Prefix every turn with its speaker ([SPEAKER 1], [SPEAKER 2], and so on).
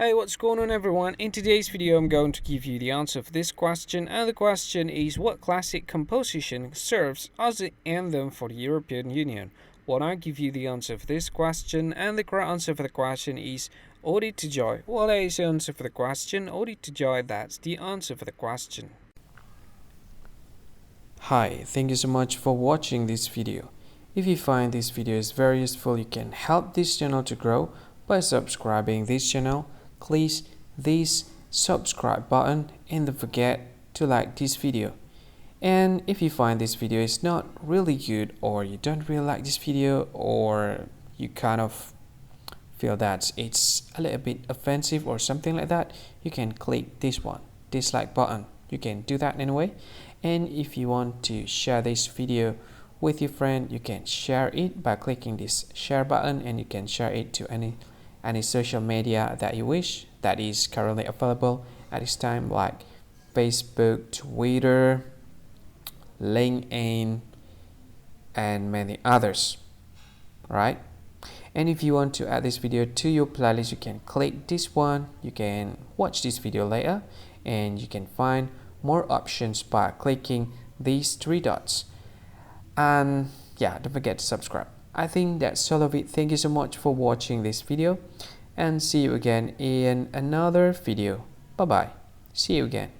[SPEAKER 1] Hey, what's going on everyone? In today's video I'm going to give you the answer for this question, and the question is, what classic composition serves as the anthem for the European Union? Well, I'll give you the answer for this question, and the correct answer for the question is Ode to Joy. Well, that is the answer for the question. Ode to Joy, that's the answer for the question. Hi, thank you so much for watching this video. If you find this video is very useful, you can help this channel to grow by subscribing this channel. Please this subscribe button and don't forget to like this video. And if you find this video is not really good, or you don't really like this video, or you kind of feel that it's a little bit offensive or something like that, you can click this one, dislike button. You can do that anyway. And if you want to share this video with your friend, you can share it by clicking this share button, and you can share it to any social media that you wish that is currently available at this time, like Facebook, Twitter, LinkedIn, and many others, right? And if you want to add this video to your playlist, you can click this one. You can watch this video later, and you can find more options by clicking these three dots. And yeah, don't forget to subscribe. I think that's all of it. Thank you so much for watching this video, and see you again in another video. Bye bye. See you again.